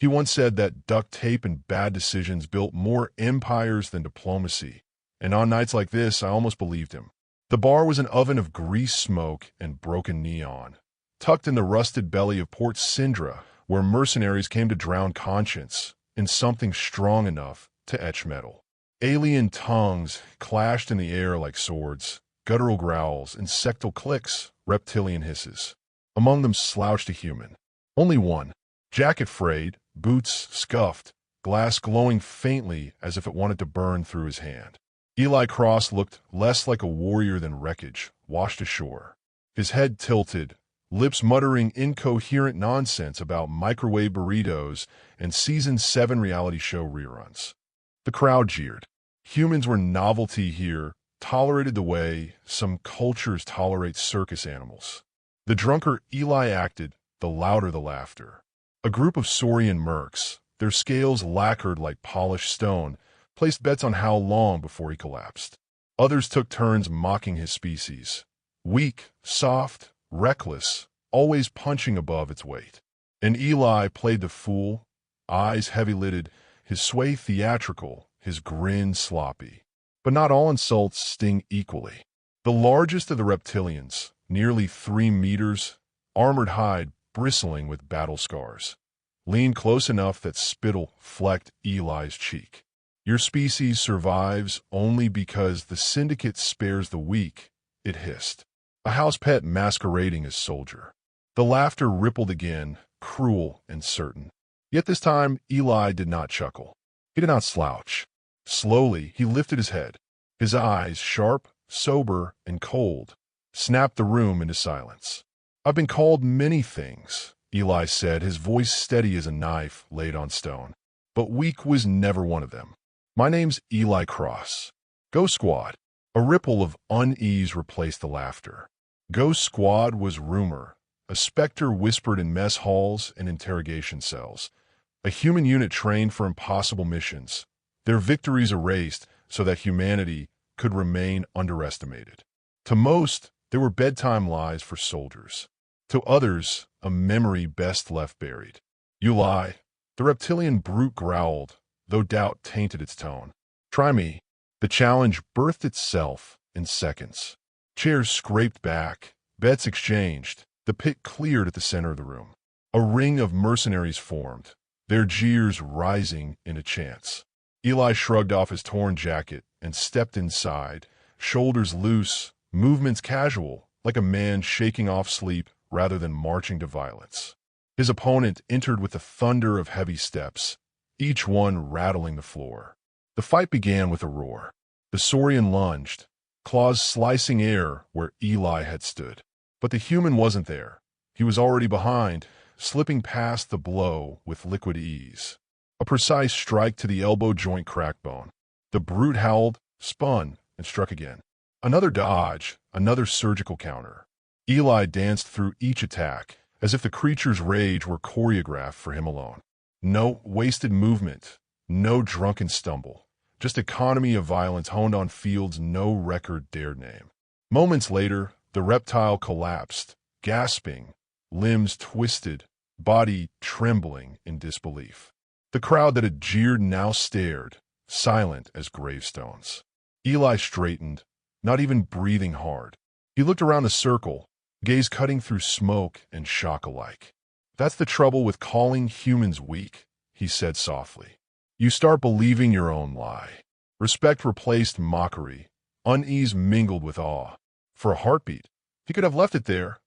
He once said that duct tape and bad decisions built more empires than diplomacy, and on nights like this, I almost believed him. The bar was an oven of grease smoke and broken neon, tucked in the rusted belly of Port Sindra, where mercenaries came to drown conscience in something strong enough to etch metal. Alien tongues clashed in the air like swords, guttural growls, insectal clicks, reptilian hisses. Among them slouched a human. Only one. Jacket frayed, boots scuffed, glass glowing faintly as if it wanted to burn through his hand. Eli Cross looked less like a warrior than wreckage, washed ashore. His head tilted, lips muttering incoherent nonsense about microwave burritos and Season 7 reality show reruns. The crowd jeered. Humans were novelty here, tolerated the way some cultures tolerate circus animals. The drunker Eli acted, the louder the laughter. A group of Saurian mercs, their scales lacquered like polished stone, placed bets on how long before he collapsed. Others took turns mocking his species. Weak, soft, reckless, always punching above its weight. And Eli played the fool, eyes heavy-lidded, his sway theatrical, his grin sloppy. But not all insults sting equally. The largest of the reptilians, nearly 3 meters, armored hide bristling with battle scars, leaned close enough that spittle flecked Eli's cheek. Your species survives only because the syndicate spares the weak, it hissed. A house pet masquerading as soldier. The laughter rippled again, cruel and certain. Yet this time, Eli did not chuckle. He did not slouch. Slowly, he lifted his head. His eyes, sharp, sober, and cold, snapped the room into silence. "I've been called many things," Eli said, his voice steady as a knife laid on stone. "But weak was never one of them. My name's Eli Cross. Ghost Squad." A ripple of unease replaced the laughter. Ghost Squad was rumor, a specter whispered in mess halls and interrogation cells. A human unit trained for impossible missions, their victories erased so that humanity could remain underestimated. To most, they were bedtime lies for soldiers. To others, a memory best left buried. "You lie," the reptilian brute growled, though doubt tainted its tone. "Try me." The challenge birthed itself in seconds. Chairs scraped back, bets exchanged, the pit cleared at the center of the room. A ring of mercenaries formed, their jeers rising in a chance. Eli shrugged off his torn jacket and stepped inside, shoulders loose, movements casual, like a man shaking off sleep rather than marching to violence. His opponent entered with the thunder of heavy steps, each one rattling the floor. The fight began with a roar. The Saurian lunged, claws slicing air where Eli had stood. But the human wasn't there. He was already behind, slipping past the blow with liquid ease. A precise strike to the elbow joint crackbone. The brute howled, spun, and struck again. Another dodge, another surgical counter. Eli danced through each attack, as if the creature's rage were choreographed for him alone. No wasted movement, no drunken stumble, just economy of violence honed on fields no record dared name. Moments later, the reptile collapsed, gasping, limbs twisted, body trembling in disbelief. The crowd that had jeered now stared, silent as gravestones. Eli straightened, not even breathing hard. He looked around the circle, gaze cutting through smoke and shock alike. "That's the trouble with calling humans weak," he said softly. "You start believing your own lie." Respect replaced mockery. Unease mingled with awe. For a heartbeat, he could have left it there.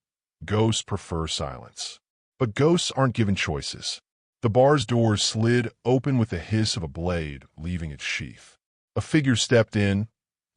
Ghosts prefer silence. But ghosts aren't given choices. The bar's doors slid open with the hiss of a blade leaving its sheath. A figure stepped in,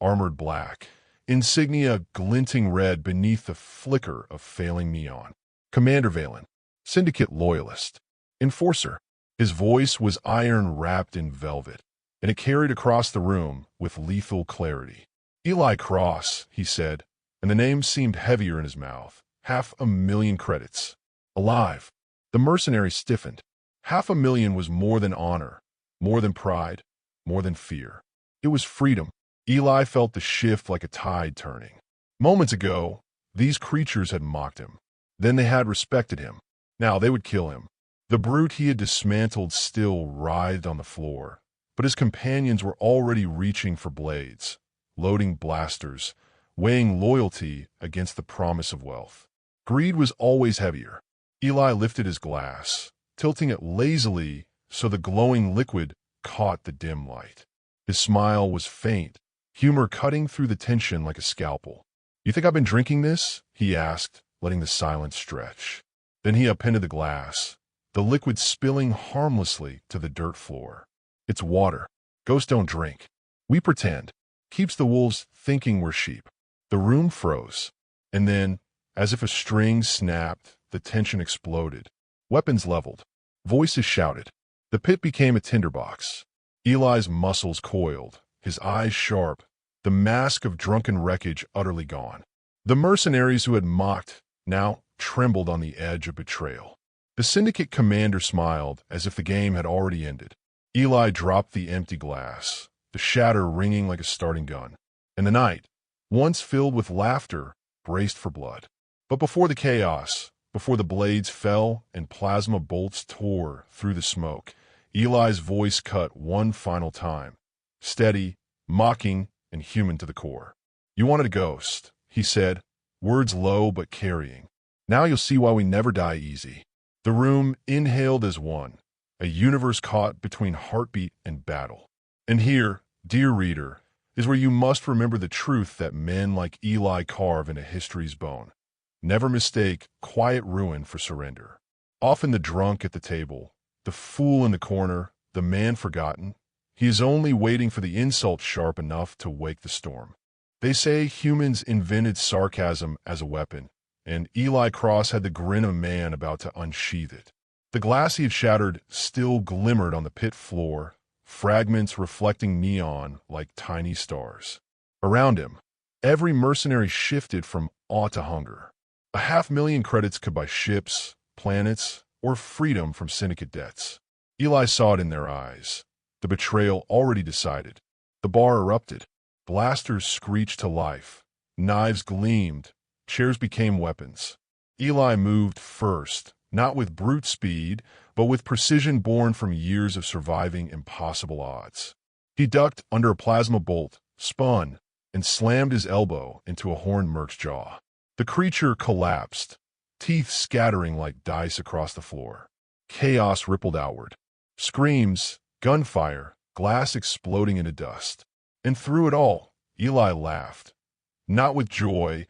armored black, insignia glinting red beneath the flicker of failing neon. Commander Valen, Syndicate loyalist, enforcer. His voice was iron wrapped in velvet, and it carried across the room with lethal clarity. "Eli Cross," he said, and the name seemed heavier in his mouth. 500,000 credits. Alive. The mercenary stiffened. 500,000 was more than honor, more than pride, more than fear. It was freedom. Eli felt the shift like a tide turning. Moments ago, these creatures had mocked him. Then they had respected him. Now they would kill him. The brute he had dismantled still writhed on the floor, but his companions were already reaching for blades, loading blasters, weighing loyalty against the promise of wealth. Greed was always heavier. Eli lifted his glass, tilting it lazily so the glowing liquid caught the dim light. His smile was faint, humor cutting through the tension like a scalpel. "You think I've been drinking this?" he asked, letting the silence stretch. Then he upended the glass, the liquid spilling harmlessly to the dirt floor. "It's water. Ghosts don't drink. We pretend. Keeps the wolves thinking we're sheep." The room froze, and then, as if a string snapped, the tension exploded. Weapons leveled. Voices shouted. The pit became a tinderbox. Eli's muscles coiled, his eyes sharp, the mask of drunken wreckage utterly gone. The mercenaries who had mocked now trembled on the edge of betrayal. The syndicate commander smiled as if the game had already ended. Eli dropped the empty glass, the shatter ringing like a starting gun. And the night, once filled with laughter, braced for blood. But before the chaos, before the blades fell and plasma bolts tore through the smoke, Eli's voice cut one final time, steady, mocking, and human to the core. "You wanted a ghost," he said, words low but carrying. "Now you'll see why we never die easy." The room inhaled as one, a universe caught between heartbeat and battle. And here, dear reader, is where you must remember the truth that men like Eli carve into history's bone. Never mistake quiet ruin for surrender. Often the drunk at the table, the fool in the corner, the man forgotten, he is only waiting for the insult sharp enough to wake the storm. They say humans invented sarcasm as a weapon, and Eli Cross had the grin of a man about to unsheath it. The glass he had shattered still glimmered on the pit floor, fragments reflecting neon like tiny stars. Around him, every mercenary shifted from awe to hunger. 500,000 credits could buy ships, planets, or freedom from syndicate debts. Eli saw it in their eyes. The betrayal already decided. The bar erupted. Blasters screeched to life. Knives gleamed. Chairs became weapons. Eli moved first, not with brute speed, but with precision born from years of surviving impossible odds. He ducked under a plasma bolt, spun, and slammed his elbow into a horned merc's jaw. The creature collapsed, teeth scattering like dice across the floor. Chaos rippled outward. Screams, gunfire, glass exploding into dust. And through it all, Eli laughed. Not with joy,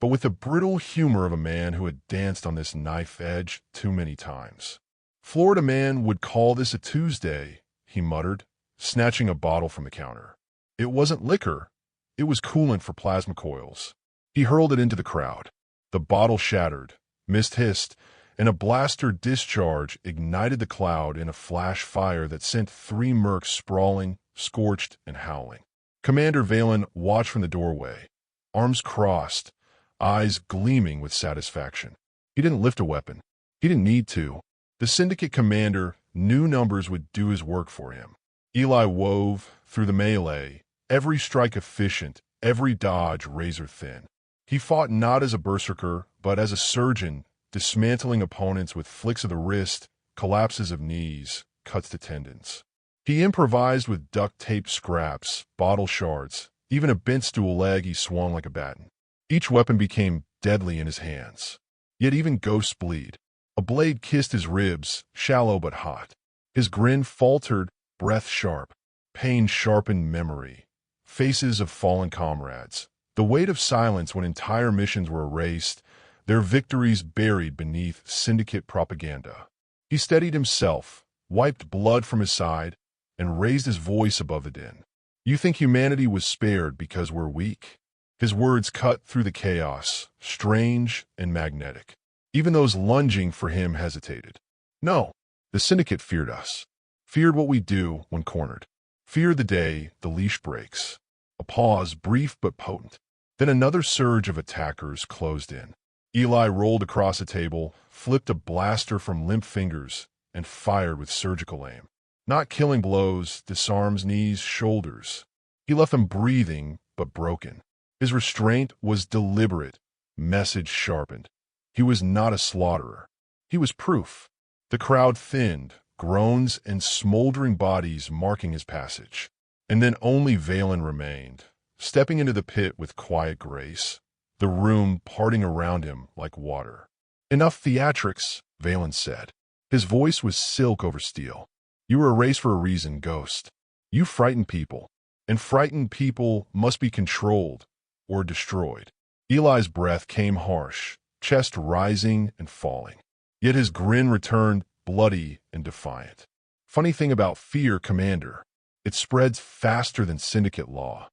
but with the brittle humor of a man who had danced on this knife edge too many times. "Florida man would call this a Tuesday," he muttered, snatching a bottle from the counter. It wasn't liquor. It was coolant for plasma coils. He hurled it into the crowd. The bottle shattered, mist hissed, and a blaster discharge ignited the cloud in a flash fire that sent 3 mercs sprawling, scorched, and howling. Commander Valen watched from the doorway, arms crossed, eyes gleaming with satisfaction. He didn't lift a weapon. He didn't need to. The syndicate commander knew numbers would do his work for him. Eli wove through the melee, every strike efficient, every dodge razor-thin. He fought not as a berserker, but as a surgeon, dismantling opponents with flicks of the wrist, collapses of knees, cuts to tendons. He improvised with duct-tape scraps, bottle shards, even a bent stool leg he swung like a baton. Each weapon became deadly in his hands. Yet even ghosts bleed. A blade kissed his ribs, shallow but hot. His grin faltered, breath sharp. Pain sharpened memory. Faces of fallen comrades. The weight of silence when entire missions were erased, their victories buried beneath syndicate propaganda. He steadied himself, wiped blood from his side, and raised his voice above the din. "You think humanity was spared because we're weak?" His words cut through the chaos, strange and magnetic. Even those lunging for him hesitated. No, the syndicate feared us. Feared what we do when cornered. Feared the day the leash breaks. A pause, brief but potent. Then another surge of attackers closed in. Eli rolled across the table, flipped a blaster from limp fingers, and fired with surgical aim. Not killing blows, disarms knees, shoulders. He left them breathing but broken. His restraint was deliberate, message sharpened. He was not a slaughterer. He was proof. The crowd thinned, groans and smoldering bodies marking his passage. And then only Valen remained, stepping into the pit with quiet grace, the room parting around him like water. "Enough theatrics," Valen said. His voice was silk over steel. "You were erased for a reason, Ghost. You frighten people, and frightened people must be controlled or destroyed." Eli's breath came harsh, chest rising and falling. Yet his grin returned bloody and defiant. "Funny thing about fear, Commander. It spreads faster than syndicate law."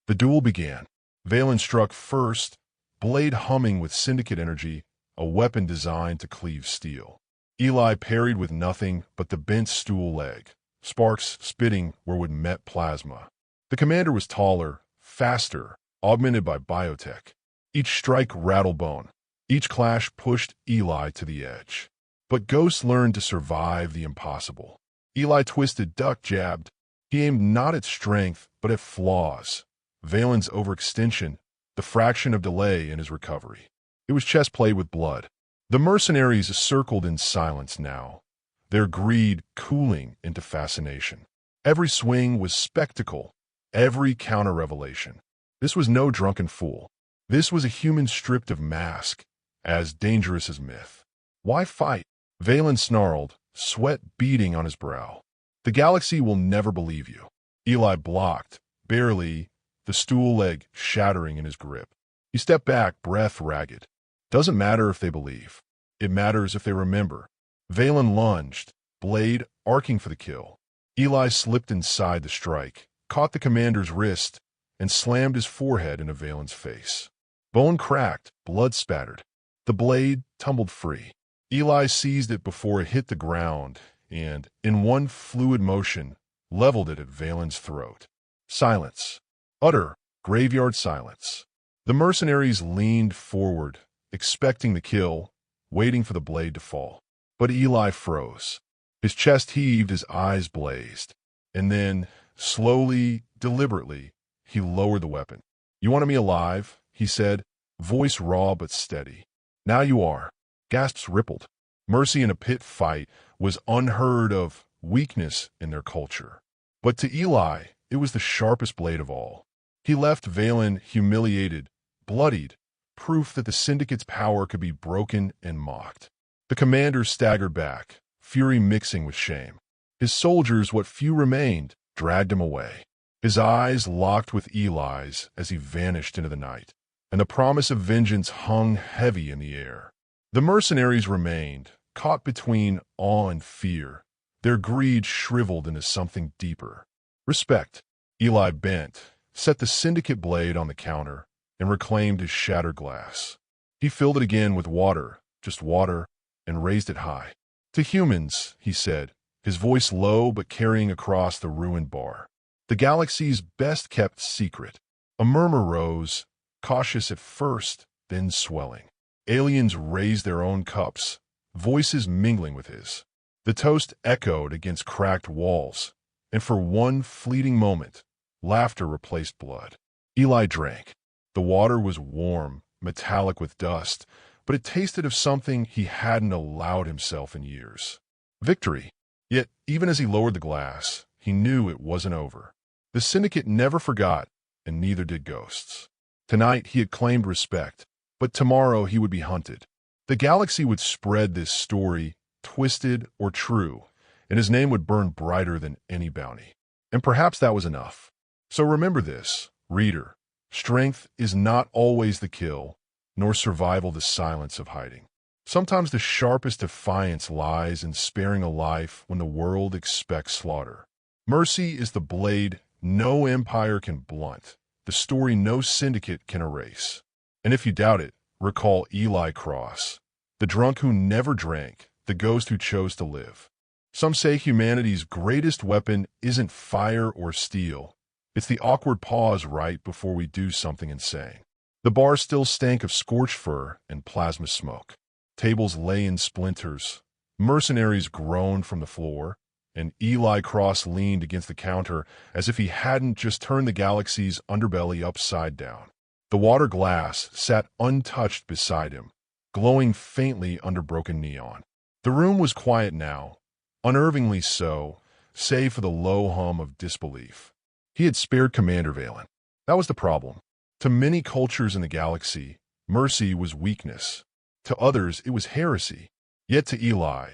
The duel began. Valen struck first, blade humming with syndicate energy, a weapon designed to cleave steel. Eli parried with nothing but the bent stool leg, sparks spitting where would met plasma. The commander was taller, faster, augmented by biotech. Each strike rattled bone. Each clash pushed Eli to the edge. But Ghost learned to survive the impossible. Eli twisted, ducked, jabbed. He aimed not at strength, but at flaws. Valen's overextension, the fraction of delay in his recovery. It was chess played with blood. The mercenaries circled in silence now, their greed cooling into fascination. Every swing was spectacle, every counter-revelation. This was no drunken fool. This was a human stripped of mask, as dangerous as myth. "Why fight?" Valen snarled, sweat beading on his brow. "The galaxy will never believe you." Eli blocked, barely, the stool leg shattering in his grip. He stepped back, breath ragged. "Doesn't matter if they believe. It matters if they remember." Valen lunged, blade arcing for the kill. Eli slipped inside the strike, caught the commander's wrist, and slammed his forehead into Valen's face. Bone cracked, blood spattered. The blade tumbled free. Eli seized it before it hit the ground and, in one fluid motion, leveled it at Valen's throat. Silence. Utter, graveyard silence. The mercenaries leaned forward, expecting the kill, waiting for the blade to fall. But Eli froze. His chest heaved, his eyes blazed. And then, slowly, deliberately, he lowered the weapon. "You wanted me alive," he said, voice raw but steady. "Now you are." Gasps rippled. Mercy in a pit fight was unheard of weakness in their culture. But to Eli, it was the sharpest blade of all. He left Valen humiliated, bloodied, proof that the syndicate's power could be broken and mocked. The commander staggered back, fury mixing with shame. His soldiers, what few remained, dragged him away. His eyes locked with Eli's as he vanished into the night, and the promise of vengeance hung heavy in the air. The mercenaries remained, caught between awe and fear, their greed shriveled into something deeper. Respect. Eli bent, set the syndicate blade on the counter, and reclaimed his shattered glass. He filled it again with water, just water, and raised it high. "To humans," he said, his voice low but carrying across the ruined bar. "The galaxy's best-kept secret." A murmur rose, cautious at first, then swelling. Aliens raised their own cups, voices mingling with his. The toast echoed against cracked walls, and for one fleeting moment, laughter replaced blood. Eli drank. The water was warm, metallic with dust, but it tasted of something he hadn't allowed himself in years. Victory. Yet, even as he lowered the glass, he knew it wasn't over. The syndicate never forgot, and neither did Ghosts. Tonight he had claimed respect, but tomorrow he would be hunted. The galaxy would spread this story, twisted or true, and his name would burn brighter than any bounty. And perhaps that was enough. So remember this, reader. Strength is not always the kill, nor survival the silence of hiding. Sometimes the sharpest defiance lies in sparing a life when the world expects slaughter. Mercy is the blade no empire can blunt, the story no syndicate can erase. And if you doubt it, recall Eli Cross, the drunk who never drank, the ghost who chose to live. Some say humanity's greatest weapon isn't fire or steel. It's the awkward pause right before we do something insane. The bar still stank of scorched fur and plasma smoke. Tables lay in splinters. Mercenaries groaned from the floor, and Eli Cross leaned against the counter as if he hadn't just turned the galaxy's underbelly upside down. The water glass sat untouched beside him, glowing faintly under broken neon. The room was quiet now, unnervingly so, save for the low hum of disbelief. He had spared Commander Valen. That was the problem. To many cultures in the galaxy, mercy was weakness. To others, it was heresy. Yet to Eli,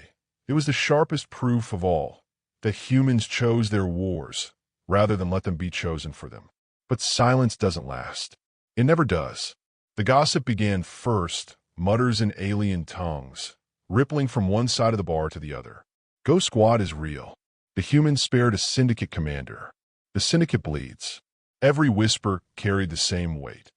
it was the sharpest proof of all, that humans chose their wars, rather than let them be chosen for them. But silence doesn't last. It never does. The gossip began first, mutters in alien tongues, rippling from one side of the bar to the other. Ghost Squad is real. The humans spared a syndicate commander. The syndicate bleeds. Every whisper carried the same weight,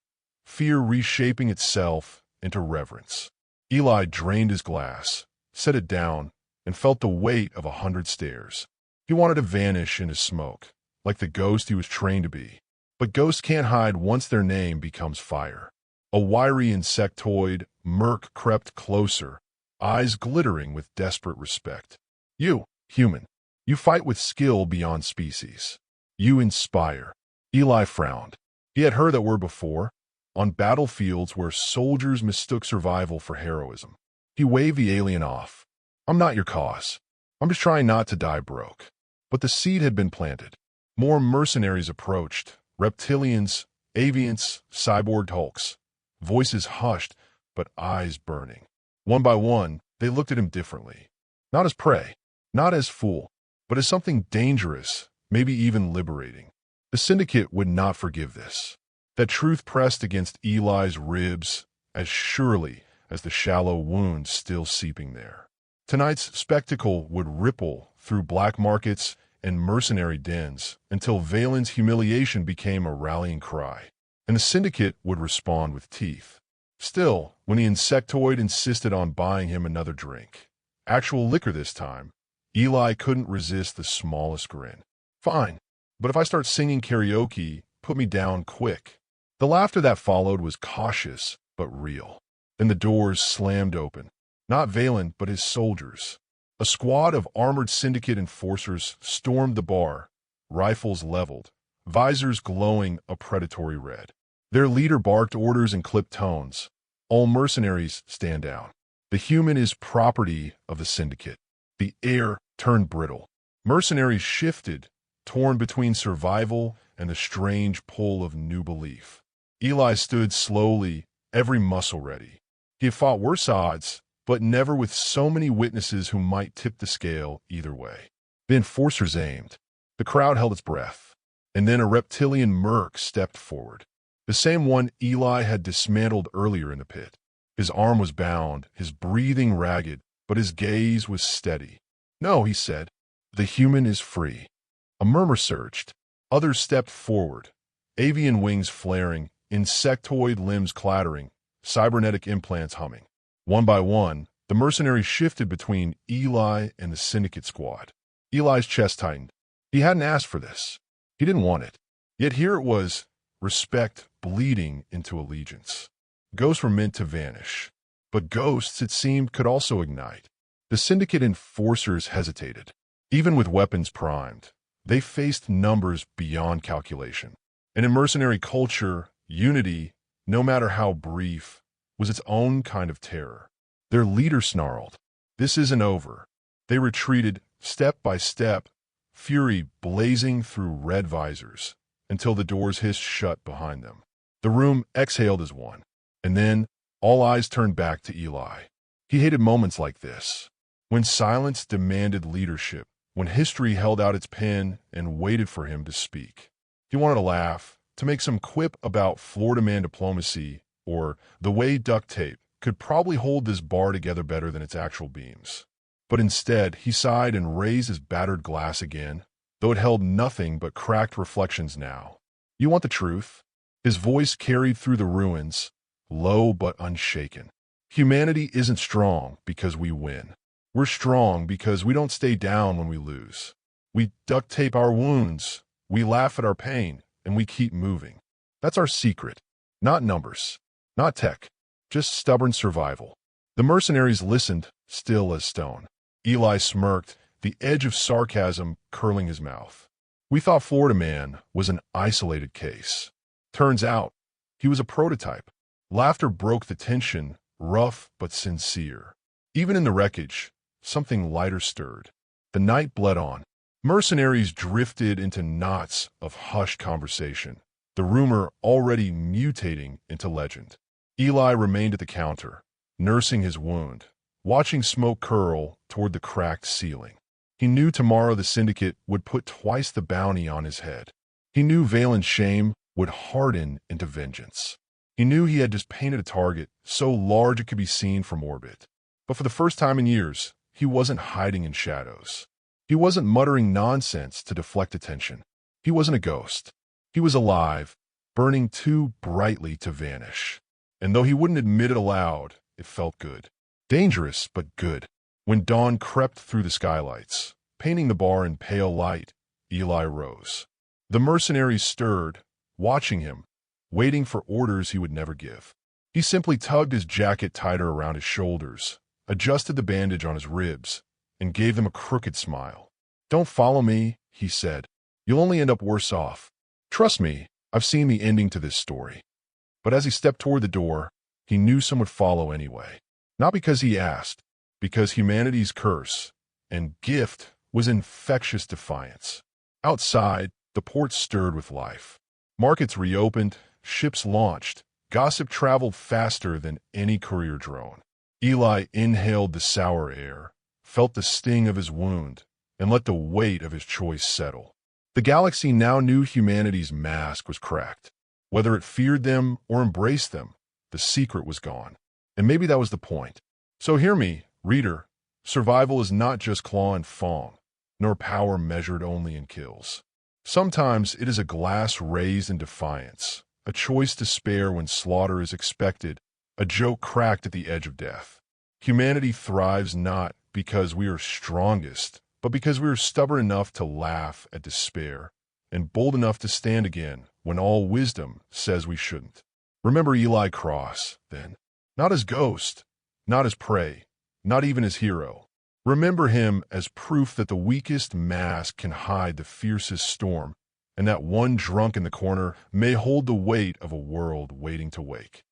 fear reshaping itself into reverence. Eli drained his glass, set it down, and felt the weight of 100 stares. He wanted to vanish into smoke, like the ghost he was trained to be. But ghosts can't hide once their name becomes fire. A wiry insectoid, Merc crept closer, eyes glittering with desperate respect. You, human, you fight with skill beyond species. You inspire. Eli frowned. He had heard that word before, on battlefields where soldiers mistook survival for heroism. He waved the alien off. I'm not your cause. I'm just trying not to die broke. But the seed had been planted. More mercenaries approached, reptilians, avians, cyborg hulks. Voices hushed, but eyes burning. One by one, they looked at him differently. Not as prey, not as fool, but as something dangerous, maybe even liberating. The syndicate would not forgive this. That truth pressed against Eli's ribs as surely as the shallow wound still seeping there. Tonight's spectacle would ripple through black markets and mercenary dens until Valen's humiliation became a rallying cry, and the syndicate would respond with teeth. Still, when the insectoid insisted on buying him another drink, actual liquor this time, Eli couldn't resist the smallest grin. Fine. But if I start singing karaoke, put me down quick. The laughter that followed was cautious, but real. Then the doors slammed open. Not Valen, but his soldiers. A squad of armored syndicate enforcers stormed the bar, rifles leveled, visors glowing a predatory red. Their leader barked orders in clipped tones. All mercenaries stand down. The human is property of the syndicate. The air turned brittle. Mercenaries shifted, torn between survival and the strange pull of new belief. Eli stood slowly, every muscle ready. He had fought worse odds, but never with so many witnesses who might tip the scale either way. The enforcers aimed. The crowd held its breath. And then a reptilian merc stepped forward. The same one Eli had dismantled earlier in the pit. His arm was bound, his breathing ragged, but his gaze was steady. No, he said, the human is free. A murmur surged. Others stepped forward, avian wings flaring, insectoid limbs clattering, cybernetic implants humming. One by one, the mercenaries shifted between Eli and the syndicate squad. Eli's chest tightened. He hadn't asked for this. He didn't want it. Yet here it was, respect bleeding into allegiance. Ghosts were meant to vanish. But ghosts, it seemed, could also ignite. The syndicate enforcers hesitated. Even with weapons primed, they faced numbers beyond calculation. And in mercenary culture, unity, no matter how brief, was its own kind of terror. Their leader snarled, "This isn't over." They retreated, step by step, fury blazing through red visors, until the doors hissed shut behind them. The room exhaled as one. And then, all eyes turned back to Eli. He hated moments like this, when silence demanded leadership, when history held out its pen and waited for him to speak. He wanted to laugh, to make some quip about Florida man diplomacy, or the way duct tape could probably hold this bar together better than its actual beams. But instead, he sighed and raised his battered glass again, though it held nothing but cracked reflections now. You want the truth? His voice carried through the ruins, low but unshaken. Humanity isn't strong because we win. We're strong because we don't stay down when we lose. We duct tape our wounds, we laugh at our pain, and we keep moving. That's our secret. Not numbers, not tech, just stubborn survival. The mercenaries listened, still as stone. Eli smirked, the edge of sarcasm curling his mouth. We thought Florida man was an isolated case. Turns out, he was a prototype. Laughter broke the tension, rough but sincere. Even in the wreckage, something lighter stirred. The night bled on. Mercenaries drifted into knots of hushed conversation, the rumor already mutating into legend. Eli remained at the counter, nursing his wound, watching smoke curl toward the cracked ceiling. He knew tomorrow the syndicate would put twice the bounty on his head. He knew Valen's shame would harden into vengeance. He knew he had just painted a target so large it could be seen from orbit. But for the first time in years, he wasn't hiding in shadows. He wasn't muttering nonsense to deflect attention. He wasn't a ghost. He was alive, burning too brightly to vanish. And though he wouldn't admit it aloud, it felt good. Dangerous, but good. When dawn crept through the skylights, painting the bar in pale light, Eli rose. The mercenaries stirred, watching him, waiting for orders he would never give. He simply tugged his jacket tighter around his shoulders, adjusted the bandage on his ribs, and gave them a crooked smile. "Don't follow me," he said. "You'll only end up worse off. Trust me, I've seen the ending to this story." But as he stepped toward the door, he knew some would follow anyway. Not because he asked, because humanity's curse and gift was infectious defiance. Outside, the port stirred with life. Markets reopened, ships launched, gossip traveled faster than any courier drone. Eli inhaled the sour air, felt the sting of his wound, and let the weight of his choice settle. The galaxy now knew humanity's mask was cracked. Whether it feared them or embraced them, the secret was gone. And maybe that was the point. So hear me, reader. Survival is not just claw and fang, nor power measured only in kills. Sometimes it is a glass raised in defiance, a choice to spare when slaughter is expected, a joke cracked at the edge of death. Humanity thrives not because we are strongest, but because we are stubborn enough to laugh at despair and bold enough to stand again when all wisdom says we shouldn't. Remember Eli Cross, then. Not as ghost, not as prey, not even as hero. Remember him as proof that the weakest mask can hide the fiercest storm, and that one drunk in the corner may hold the weight of a world waiting to wake.